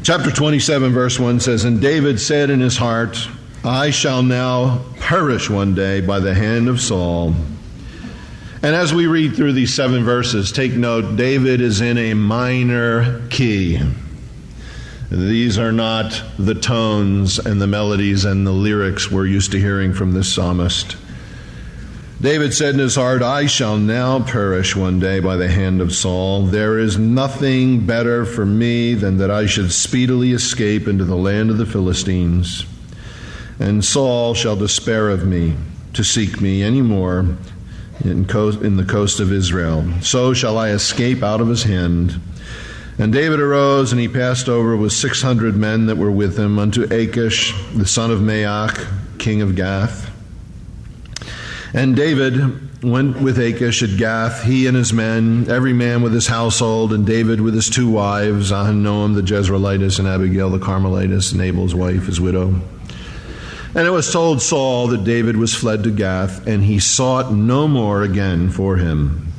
Chapter 27, verse 1 says, "And David said in his heart, I shall now perish one day by the hand of Saul." And as we read through these 7 verses, take note, David is in a minor key. These are not the tones and the melodies and the lyrics we're used to hearing from this psalmist. David said in his heart, I shall now perish one day by the hand of Saul. There is nothing better for me than that I should speedily escape into the land of the Philistines. And Saul shall despair of me to seek me any more in the coast of Israel. So shall I escape out of his hand. And David arose, and he passed over with 600 men that were with him unto Achish, the son of Maach, king of Gath. And David went with Achish at Gath, he and his men, every man with his household, and David with his 2 wives, Ahinoam the Jezreelitess, and Abigail the Carmelitess, Nabal's wife, his widow. And it was told Saul that David was fled to Gath, and he sought no more again for him.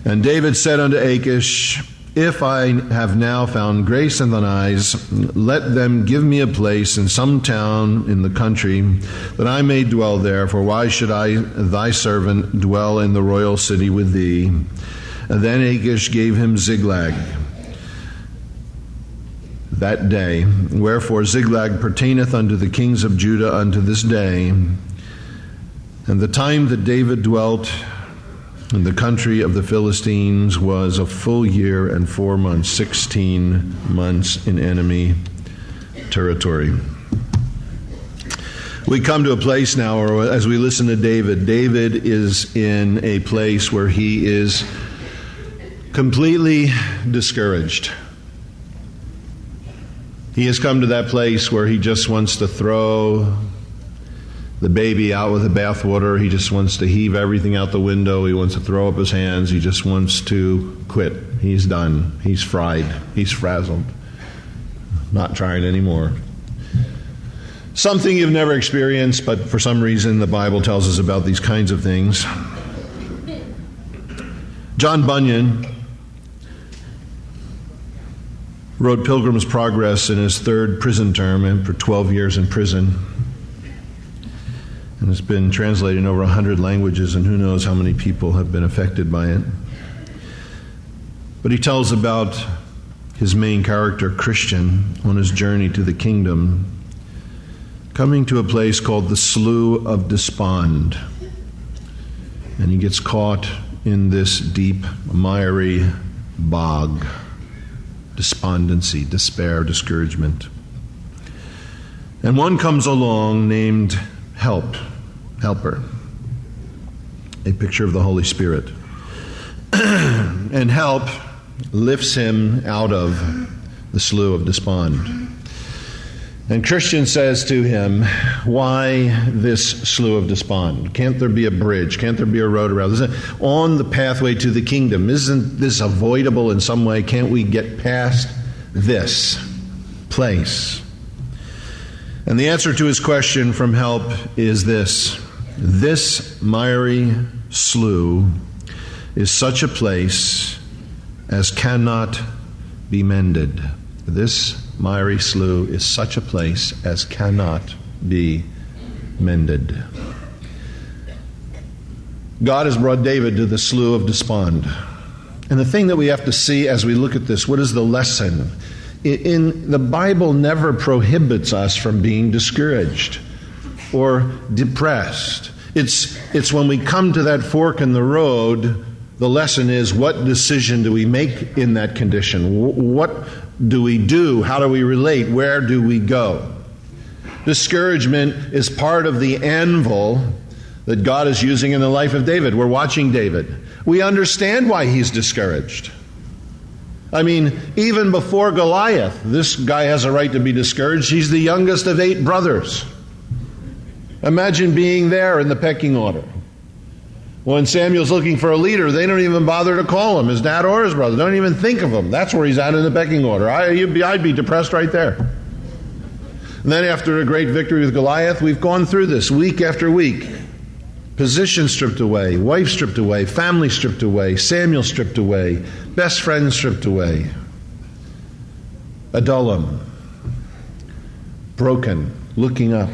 And David said unto Achish, If I have now found grace in thine eyes, let them give me a place in some town in the country, that I may dwell there. For why should I, thy servant, dwell in the royal city with thee? And then Achish gave him Ziklag that day. Wherefore Ziklag pertaineth unto the kings of Judah unto this day. And the time that David dwelt in the country of the Philistines was a full year and 4 months, 16 months in enemy territory. We come to a place now where, as we listen to David, David is in a place where he is completely discouraged. He has come to that place where he just wants to throw the baby out with the bathwater. He just wants to heave everything out the window. He wants to throw up his hands. He just wants to quit. He's done. He's fried. He's frazzled. Not trying anymore. Something you've never experienced, but for some reason the Bible tells us about these kinds of things. John Bunyan wrote Pilgrim's Progress in his 3rd prison term, and for 12 years in prison. And it's been translated in over 100 languages, and who knows how many people have been affected by it. But he tells about his main character, Christian, on his journey to the kingdom, coming to a place called the Slough of Despond. And he gets caught in this deep, miry bog. Despondency, despair, discouragement. And one comes along named Helper, a picture of the Holy Spirit. And help lifts him out of the Slough of Despond. And Christian says to him, why this Slough of Despond? Can't there be a bridge? Can't there be a road around this? On the pathway to the kingdom, isn't this avoidable in some way? Can't we get past this place? And the answer to his question from help is this. This miry slough is such a place as cannot be mended. This miry slough is such a place as cannot be mended. God has brought David to the Slough of Despond. And the thing that we have to see as we look at this, what is the lesson? In the Bible never prohibits us from being discouraged or depressed. It's when we come to that fork in the road, the lesson is, what decision do we make in that condition? What do we do? How do we relate? Where do we go? Discouragement is part of the anvil that God is using in the life of David. We're watching David. We understand why he's discouraged. I mean, even before Goliath, this guy has a right to be discouraged. He's the youngest of 8 brothers. Imagine being there in the pecking order. When Samuel's looking for a leader, they don't even bother to call him, his dad or his brother. Don't even think of him. That's where he's at in the pecking order. I'd be depressed right there. And then after a great victory with Goliath, we've gone through this week after week. Position stripped away, wife stripped away, family stripped away, Samuel stripped away, best friend stripped away. Adullam, broken, looking up,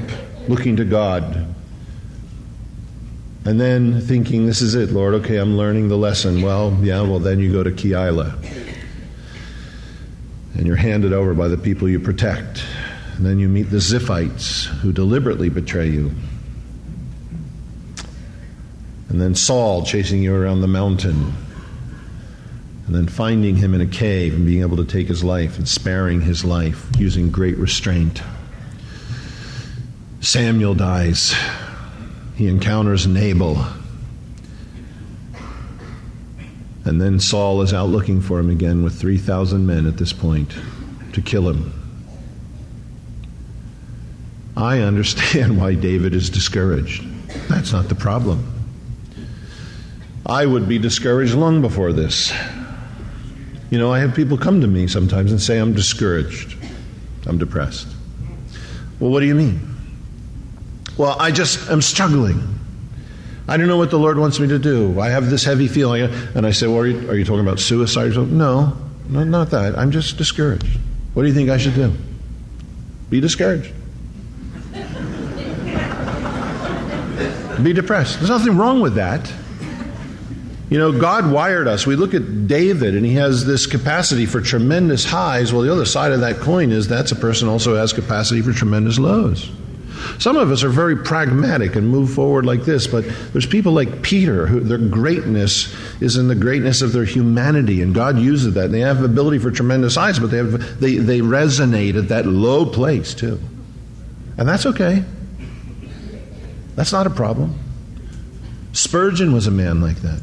looking to God. And then thinking, this is it, Lord, okay, I'm learning the lesson. Well, then you go to Keilah. And you're handed over by the people you protect. And then you meet the Ziphites who deliberately betray you. And then Saul chasing you around the mountain. And then finding him in a cave and being able to take his life and sparing his life using great restraint. Samuel dies. He encounters Nabal. And then Saul is out looking for him again with 3,000 men at this point to kill him. I understand why David is discouraged. That's not the problem. I would be discouraged long before this. You know, I have people come to me sometimes and say, I'm discouraged. I'm depressed. Well, what do you mean? Well, I just am struggling. I don't know what the Lord wants me to do. I have this heavy feeling. And I say, well, are you talking about suicide? No, not that. I'm just discouraged. What do you think I should do? Be discouraged. Be depressed. There's nothing wrong with that. You know, God wired us. We look at David, and he has this capacity for tremendous highs. Well, the other side of that coin is that's a person also has capacity for tremendous lows. Some of us are very pragmatic and move forward like this, but there's people like Peter who their greatness is in the greatness of their humanity, and God uses that. And they have ability for tremendous highs, but they resonate at that low place too. And that's okay. That's not a problem. Spurgeon was a man like that.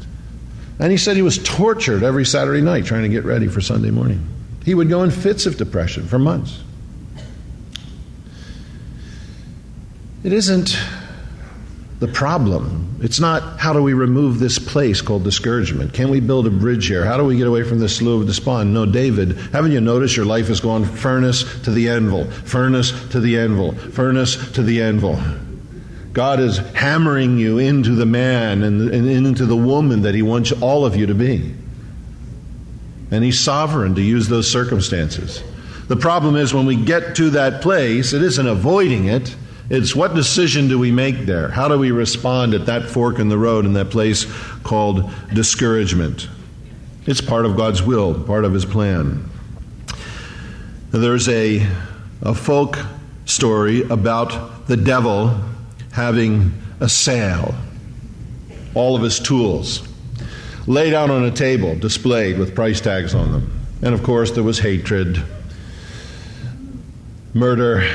And he said he was tortured every Saturday night trying to get ready for Sunday morning. He would go in fits of depression for months. It isn't the problem. It's not how do we remove this place called discouragement. Can we build a bridge here? How do we get away from this slough of despond? No, David, haven't you noticed your life has gone furnace to the anvil, furnace to the anvil, furnace to the anvil. God is hammering you into the man and into the woman that he wants all of you to be. And he's sovereign to use those circumstances. The problem is when we get to that place, it isn't avoiding it. It's what decision do we make there? How do we respond at that fork in the road in that place called discouragement? It's part of God's will, part of his plan. There's a folk story about the devil having a sail, all of his tools, laid out on a table, displayed with price tags on them. And of course there was hatred, murder,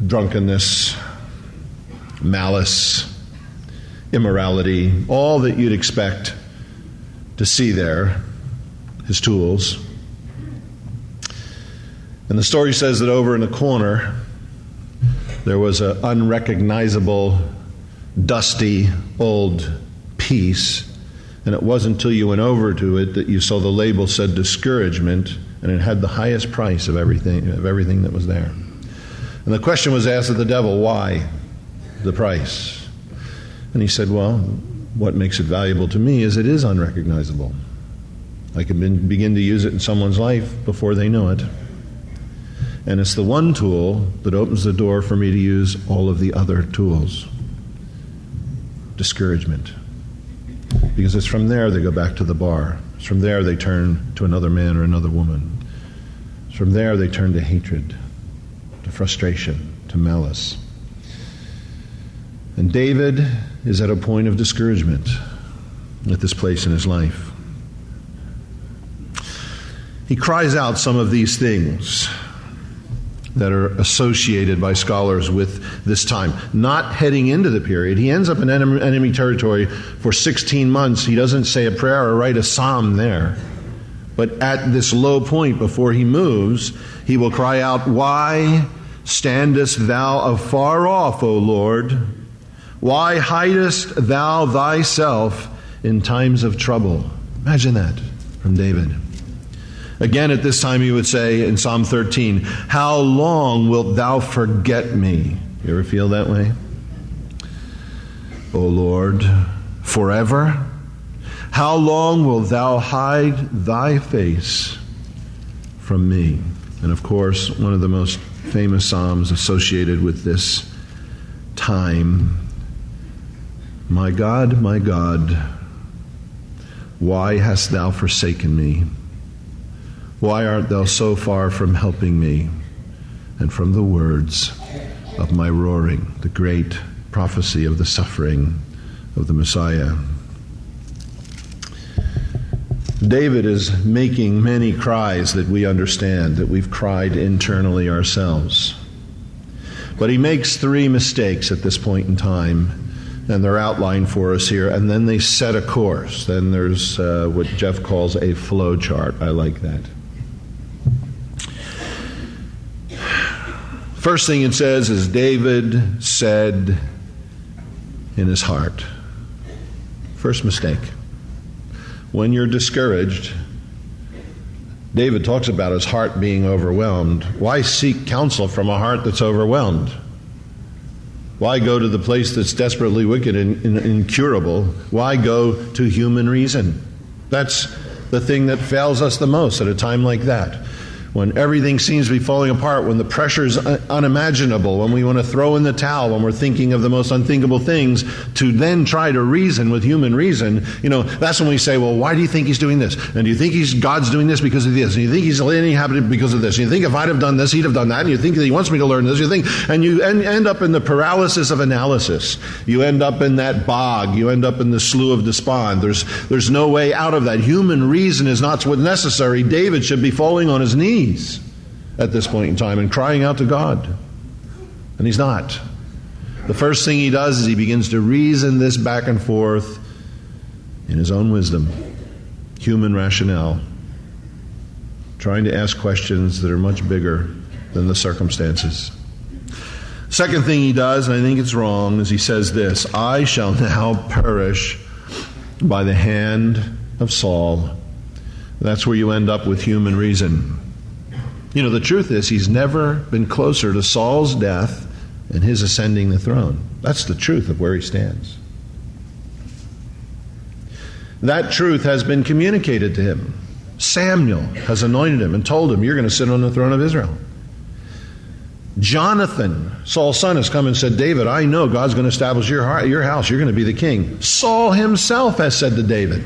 drunkenness, malice, immorality, all that you'd expect to see there, his tools. And the story says that over in the corner there was an unrecognizable, dusty, old piece, and it wasn't until you went over to it that you saw the label said discouragement, and it had the highest price of everything that was there. And the question was asked of the devil, why the price? And he said, well, what makes it valuable to me is it is unrecognizable. I can begin to use it in someone's life before they know it. And it's the one tool that opens the door for me to use all of the other tools. Discouragement. Because it's from there they go back to the bar. It's from there they turn to another man or another woman. It's from there they turn to hatred, to frustration, to malice. And David is at a point of discouragement at this place in his life. He cries out some of these things that are associated by scholars with this time. Not heading into the period. He ends up in enemy territory for 16 months. He doesn't say a prayer or write a psalm there. But at this low point before he moves, he will cry out, "Why standest thou afar off, O Lord? Why hidest thou thyself in times of trouble?" Imagine that from David. Again, at this time, he would say in Psalm 13, "How long wilt thou forget me?" You ever feel that way? "O Lord, forever? How long wilt thou hide thy face from me?" And of course, one of the most famous psalms associated with this time, my God, why hast thou forsaken me? Why art thou so far from helping me and from the words of my roaring, the great prophecy of the suffering of the Messiah? David is making many cries that we understand, that we've cried internally ourselves. But he makes 3 mistakes at this point in time, and they're outlined for us here, and then they set a course. Then there's what Jeff calls a flow chart. I like that. First thing it says is David said in his heart. First mistake. When you're discouraged, David talks about his heart being overwhelmed. Why seek counsel from a heart that's overwhelmed? Why go to the place that's desperately wicked and incurable? Why go to human reason? That's the thing that fails us the most at a time like that. When everything seems to be falling apart, when the pressure is unimaginable, when we want to throw in the towel, when we're thinking of the most unthinkable things, to then try to reason with human reason, that's when we say, well, why do you think he's doing this? And do you think God's doing this because of this? And you think he's inhabited because of this? And you think if I'd have done this, he'd have done that? And you think that he wants me to learn this? And you end up in the paralysis of analysis. You end up in that bog. You end up in the slough of despond. There's no way out of that. Human reason is not what's necessary. David should be falling on his knees at this point in time and crying out to God. And he's not. The first thing he does is he begins to reason this back and forth in his own wisdom, human rationale, trying to ask questions that are much bigger than the circumstances. Second thing he does, and I think it's wrong, is he says this, I shall now perish by the hand of Saul. That's where you end up with human reason. The truth is he's never been closer to Saul's death and his ascending the throne. That's the truth of where he stands. That truth has been communicated to him. Samuel has anointed him and told him, you're going to sit on the throne of Israel. Jonathan, Saul's son, has come and said, David, I know God's going to establish your house. You're going to be the king. Saul himself has said to David,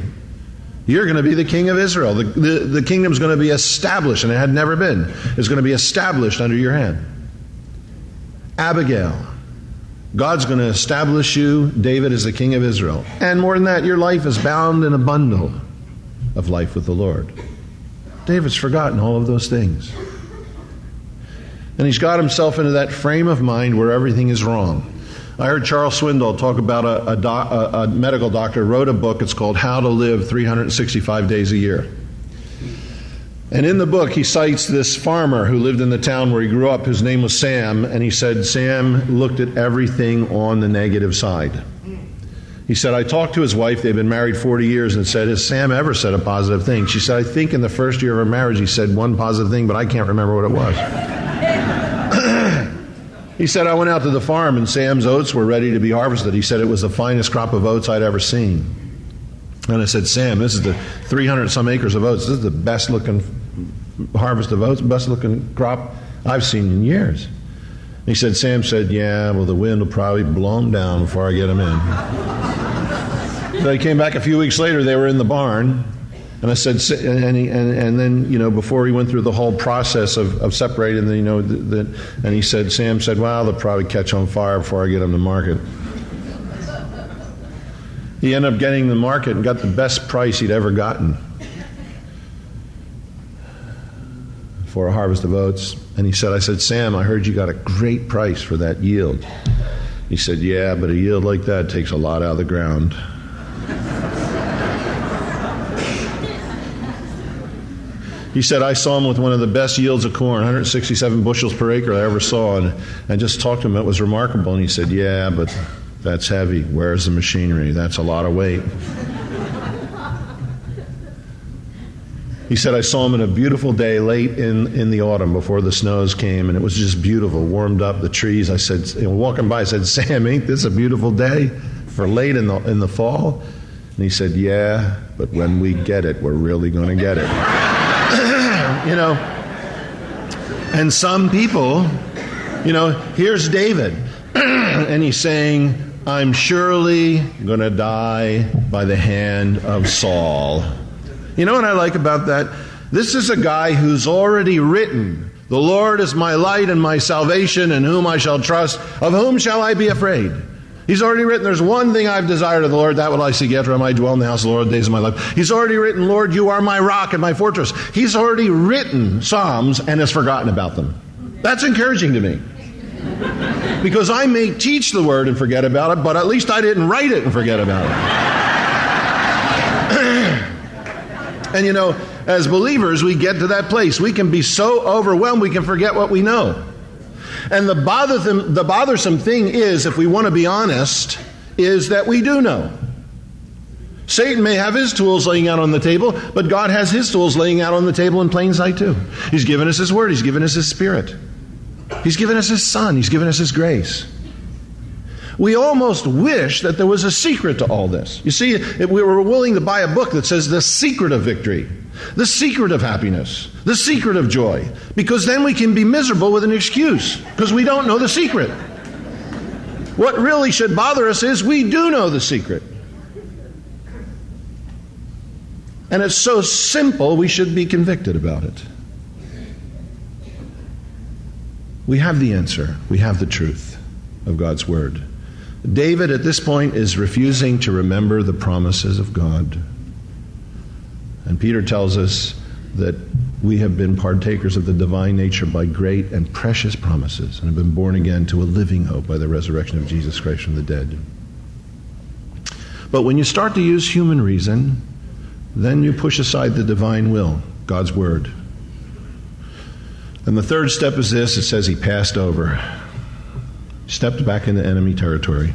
you're going to be the king of Israel. The kingdom's going to be established, and it had never been. It's going to be established under your hand. Abigail, God's going to establish you, David, as the king of Israel. And more than that, your life is bound in a bundle of life with the Lord. David's forgotten all of those things. And he's got himself into that frame of mind where everything is wrong. I heard Charles Swindoll talk about a medical doctor wrote a book. It's called How to Live 365 Days a Year. And in the book, he cites this farmer who lived in the town where he grew up, whose name was Sam, and he said Sam looked at everything on the negative side. He said, I talked to his wife, they've been married 40 years, and said, has Sam ever said a positive thing? She said, I think in the first year of our marriage he said one positive thing, but I can't remember what it was. He said, I went out to the farm and Sam's oats were ready to be harvested. He said it was the finest crop of oats I'd ever seen. And I said, Sam, this is the 300 some acres of oats. This is the best looking harvest of oats, best looking crop I've seen in years. He said, Sam said, yeah, well, the wind will probably blow them down before I get them in. So he came back a few weeks later, they were in the barn. And I said, and then, before he went through the whole process of separating, and he said, Sam said, well, they'll probably catch on fire before I get them to market. He ended up getting the market and got the best price he'd ever gotten for a harvest of oats. And he said, I said, Sam, I heard you got a great price for that yield. He said, yeah, but a yield like that takes a lot out of the ground. He said, I saw him with one of the best yields of corn, 167 bushels per acre I ever saw, and I just talked to him. It was remarkable. And he said, yeah, but that's heavy. Where's the machinery? That's a lot of weight. He said, I saw him in a beautiful day late in the autumn before the snows came, and it was just beautiful, warmed up the trees. I said, walking by, I said, Sam, ain't this a beautiful day for late in the fall? And he said, yeah, but when we get it, we're really going to get it. And some people, here's David, and he's saying, I'm surely going to die by the hand of Saul. You know what I like about that? This is a guy who's already written, the Lord is my light and my salvation, in whom I shall trust. Of whom shall I be afraid? He's already written, there's one thing I've desired of the Lord, that will I seek after, I might dwell in the house of the Lord the days of my life. He's already written, Lord, you are my rock and my fortress. He's already written Psalms and has forgotten about them. That's encouraging to me. Because I may teach the word and forget about it, but at least I didn't write it and forget about it. And as believers, we get to that place. We can be so overwhelmed, we can forget what we know. And the bothersome thing is, if we want to be honest, is that we do know. Satan may have his tools laying out on the table, but God has his tools laying out on the table in plain sight too. He's given us his word. He's given us his spirit. He's given us his son. He's given us his grace. We almost wish that there was a secret to all this. You see, if we were willing to buy a book that says the secret of victory, the secret of happiness, the secret of joy, because then we can be miserable with an excuse, because we don't know the secret. What really should bother us is we do know the secret. And it's so simple, we should be convicted about it. We have the answer. We have the truth of God's word. David at this point is refusing to remember the promises of God. And Peter tells us that we have been partakers of the divine nature by great and precious promises and have been born again to a living hope by the resurrection of Jesus Christ from the dead. But when you start to use human reason, then you push aside the divine will, God's word. And the third step is this. It says he passed over, stepped back into enemy territory,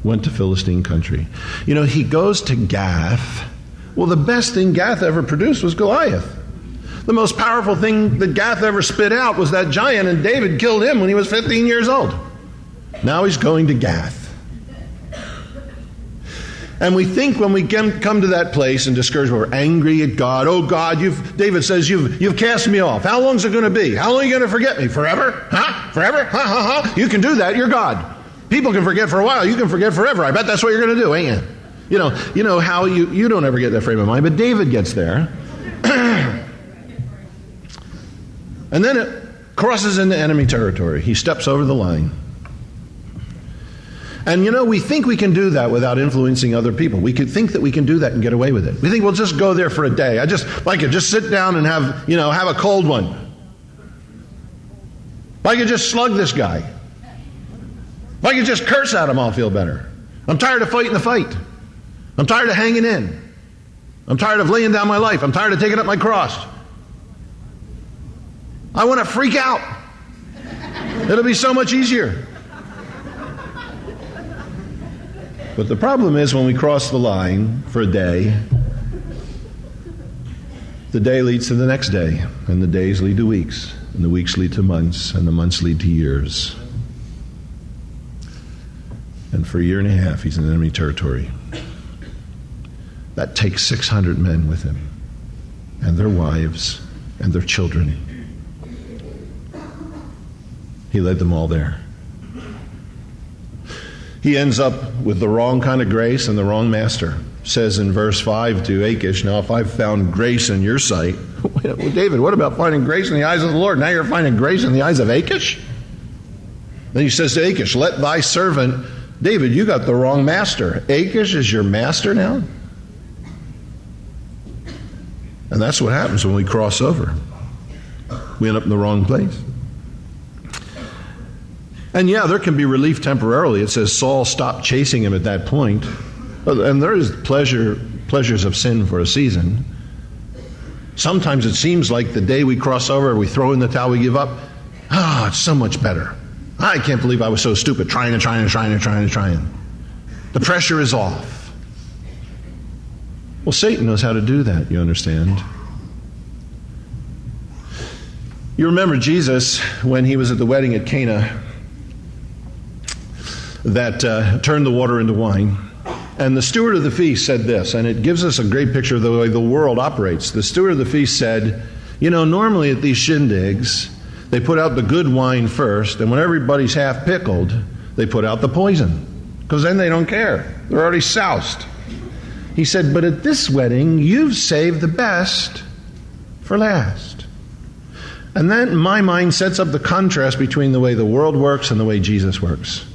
went to Philistine country. He goes to Gath. Well, the best thing Gath ever produced was Goliath. The most powerful thing that Gath ever spit out was that giant, and David killed him when he was 15 years old. Now he's going to Gath. And we think when we come to that place in discouragement, we're angry at God. Oh God, David says, you've cast me off. How long is it going to be? How long are you going to forget me? Forever? Huh? Forever? Ha ha ha. You can do that. You're God. People can forget for a while. You can forget forever. I bet that's what you're going to do, ain't you? You know how you don't ever get that frame of mind, but David gets there. And then it crosses into enemy territory. He steps over the line. And we think we can do that without influencing other people. We could think that we can do that and get away with it. We think we'll just go there for a day. I just like it. Just sit down and have a cold one. If I could just slug this guy. If I could just curse at him, I'll feel better. I'm tired of fighting the fight. I'm tired of hanging in. I'm tired of laying down my life. I'm tired of taking up my cross. I want to freak out. It'll be so much easier. But the problem is when we cross the line for a day, the day leads to the next day, and the days lead to weeks, and the weeks lead to months, and the months lead to years. And for a year and a half, he's in enemy territory. That takes 600 men with him, and their wives, and their children. He led them all there. He ends up with the wrong kind of grace and the wrong master. Says in verse 5 to Achish, now if I've found grace in your sight, well, David, what about finding grace in the eyes of the Lord? Now you're finding grace in the eyes of Achish? Then he says to Achish, let thy servant, David, you got the wrong master. Achish is your master now? And that's what happens when we cross over. We end up in the wrong place. And yeah, there can be relief temporarily. It says Saul stopped chasing him at that point. And there is pleasures of sin for a season. Sometimes it seems like the day we cross over, we throw in the towel, we give up. It's so much better. I can't believe I was so stupid, trying. The pressure is off. Well, Satan knows how to do that, you understand. You remember Jesus, when he was at the wedding at Cana, that turned the water into wine. And the steward of the feast said this, and it gives us a great picture of the way the world operates. The steward of the feast said, normally at these shindigs, They put out the good wine first, and when everybody's half pickled, they put out the poison. Because then they don't care. They're already soused. He said, but at this wedding, you've saved the best for last. And that, in my mind, sets up the contrast between the way the world works and the way Jesus works.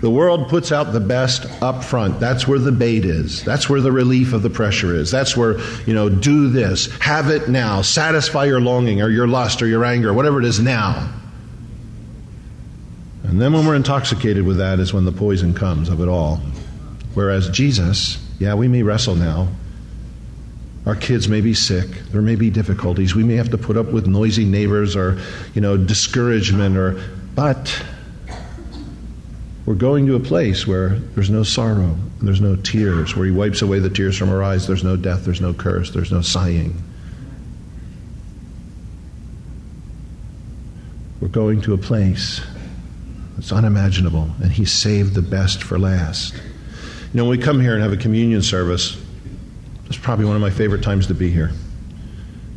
The world puts out the best up front. That's where the bait is. That's where the relief of the pressure is. That's where, do this. Have it now. Satisfy your longing or your lust or your anger, whatever it is now. And then when we're intoxicated with that is when the poison comes of it all. Whereas Jesus, we may wrestle now. Our kids may be sick. There may be difficulties. We may have to put up with noisy neighbors or, discouragement but we're going to a place where there's no sorrow, and there's no tears, where he wipes away the tears from our eyes. There's no death, there's no curse, there's no sighing. We're going to a place that's unimaginable, and he saved the best for last. When we come here and have a communion service, it's probably one of my favorite times to be here.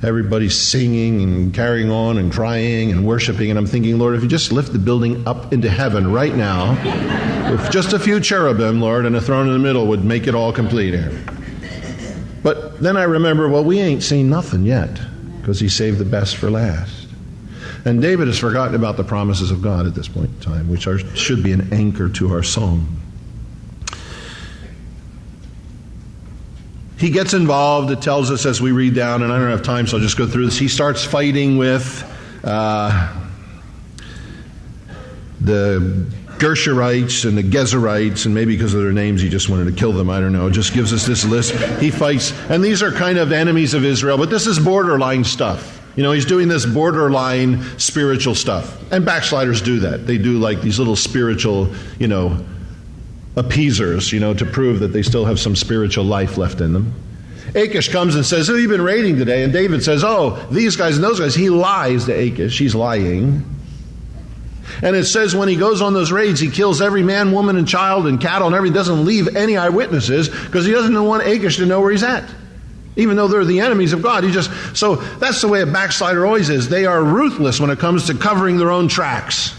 Everybody's singing and carrying on and crying and worshiping, and I'm thinking, Lord, if you just lift the building up into heaven right now, with just a few cherubim, Lord, and a throne in the middle would make it all complete here. But then I remember, we ain't seen nothing yet, because he saved the best for last. And David has forgotten about the promises of God at this point in time, which should be an anchor to our song. He gets involved, it tells us as we read down, and I don't have time, so I'll just go through this. He starts fighting with the Gershurites and the Gezerites, and maybe because of their names he just wanted to kill them, I don't know. It just gives us this list. He fights, and these are kind of enemies of Israel, but this is borderline stuff. He's doing this borderline spiritual stuff. And backsliders do that. They do like these little spiritual, appeasers, to prove that they still have some spiritual life left in them. Achish comes and says, you've been raiding today. And David says, these guys and those guys. He lies to Achish. He's lying. And it says when he goes on those raids, he kills every man, woman, and child, and cattle, and everything. Doesn't leave any eyewitnesses because he doesn't want Achish to know where he's at. Even though they're the enemies of God. So that's the way a backslider always is. They are ruthless when it comes to covering their own tracks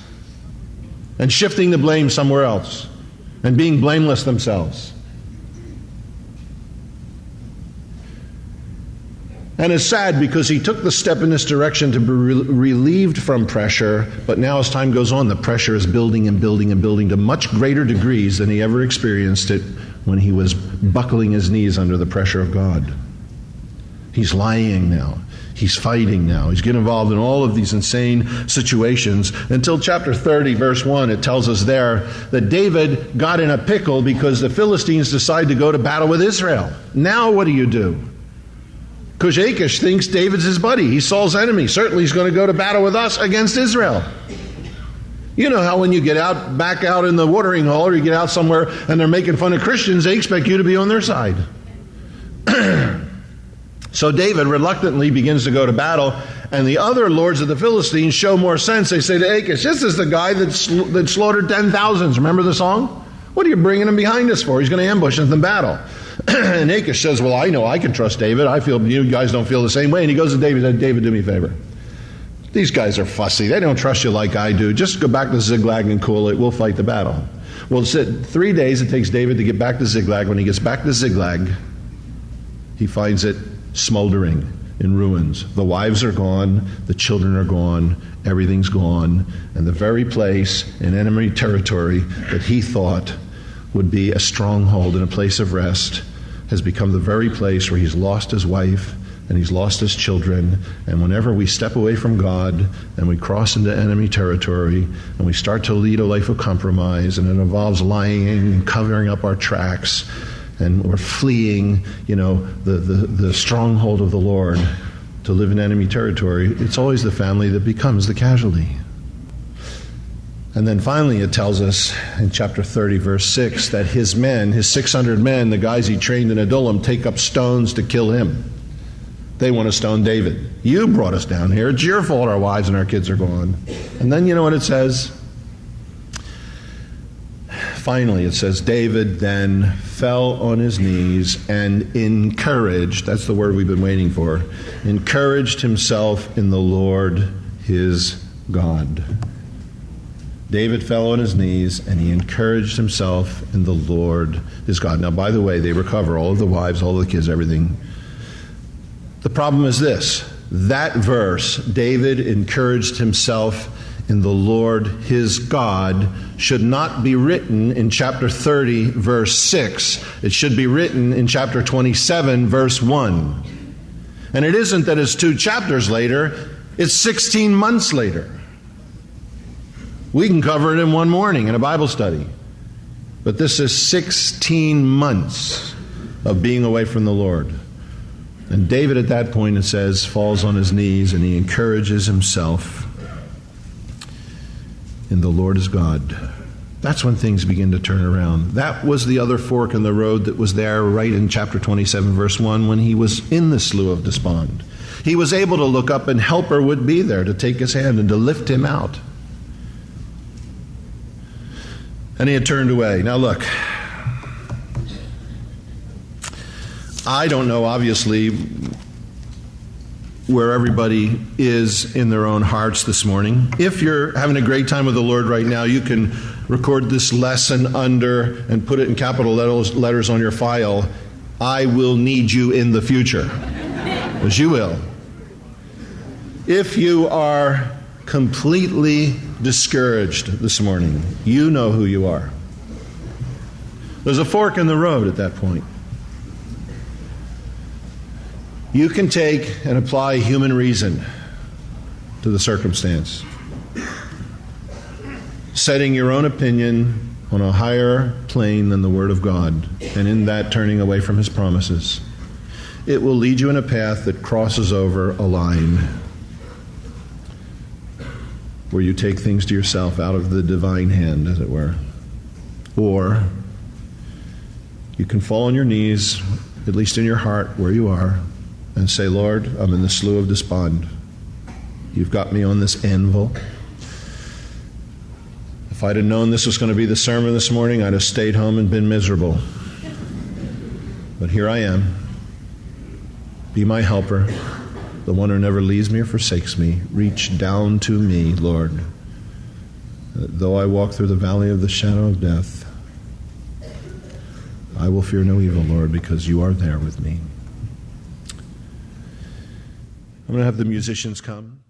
and shifting the blame somewhere else. And being blameless themselves. And it's sad because he took the step in this direction to be relieved from pressure, but now as time goes on, the pressure is building and building and building to much greater degrees than he ever experienced it when he was buckling his knees under the pressure of God. He's lying now. He's fighting now. He's getting involved in all of these insane situations. Until chapter 30, verse 1, it tells us there that David got in a pickle because the Philistines decide to go to battle with Israel. Now what do? Because Achish thinks David's his buddy. He's Saul's enemy. Certainly he's going to go to battle with us against Israel. You know how when you get back out in the watering hole or you get out somewhere and they're making fun of Christians, they expect you to be on their side. So David reluctantly begins to go to battle, and the other lords of the Philistines show more sense. They say to Achish, this is the guy that slaughtered 10,000s. Remember the song? What are you bringing him behind us for? He's going to ambush us in battle. And Achish says, I know I can trust David. I feel you guys don't feel the same way. And he goes to David and says, David, do me a favor. These guys are fussy. They don't trust you like I do. Just go back to Ziklag and cool it. We'll fight the battle. Well, it's 3 days it takes David to get back to Ziklag. When he gets back to Ziklag, he finds it smoldering in ruins. The wives are gone, the children are gone, everything's gone, and the very place in enemy territory that he thought would be a stronghold and a place of rest has become the very place where he's lost his wife and he's lost his children. And whenever we step away from God and we cross into enemy territory and we start to lead a life of compromise, and it involves lying and covering up our tracks, and we're fleeing, the stronghold of the Lord to live in enemy territory, it's always the family that becomes the casualty. And then finally it tells us in chapter 30, verse 6, that his men, his 600 men, the guys he trained in Adullam, take up stones to kill him. They want to stone David. You brought us down here. It's your fault our wives and our kids are gone. And then you know what it says? Finally, it says, David then fell on his knees and encouraged, that's the word we've been waiting for, encouraged himself in the Lord his God. David fell on his knees and he encouraged himself in the Lord his God. Now, by the way, they recover all of the wives, all of the kids, everything. The problem is this. That verse, David encouraged himself in the Lord his God, should not be written in chapter 30, verse 6. It should be written in chapter 27, verse 1. And it isn't that it's 2 chapters later, it's 16 months later. We can cover it in one morning in a Bible study. But this is 16 months of being away from the Lord. And David at that point, it says, falls on his knees and he encourages himself in the Lord his God. That's when things begin to turn around. That was the other fork in the road that was there right in chapter 27, verse 1, when he was in the slough of despond. He was able to look up and helper would be there to take his hand and to lift him out. And he had turned away. Now look, I don't know, obviously, where everybody is in their own hearts this morning. If you're having a great time with the Lord right now, you can record this lesson under and put it in capital letters on your file. I will need you in the future. As you will. If you are completely discouraged this morning, you know who you are. There's a fork in the road at that point. You can take and apply human reason to the circumstance, setting your own opinion on a higher plane than the Word of God, and in that turning away from His promises. It will lead you in a path that crosses over a line where you take things to yourself out of the divine hand, as it were. Or you can fall on your knees, at least in your heart where you are, and say, Lord, I'm in the slough of despond. You've got me on this anvil. If I'd have known this was going to be the sermon this morning, I'd have stayed home and been miserable. But here I am. Be my helper, the one who never leaves me or forsakes me. Reach down to me, Lord. Though I walk through the valley of the shadow of death, I will fear no evil, Lord, because you are there with me. I'm going to have the musicians come.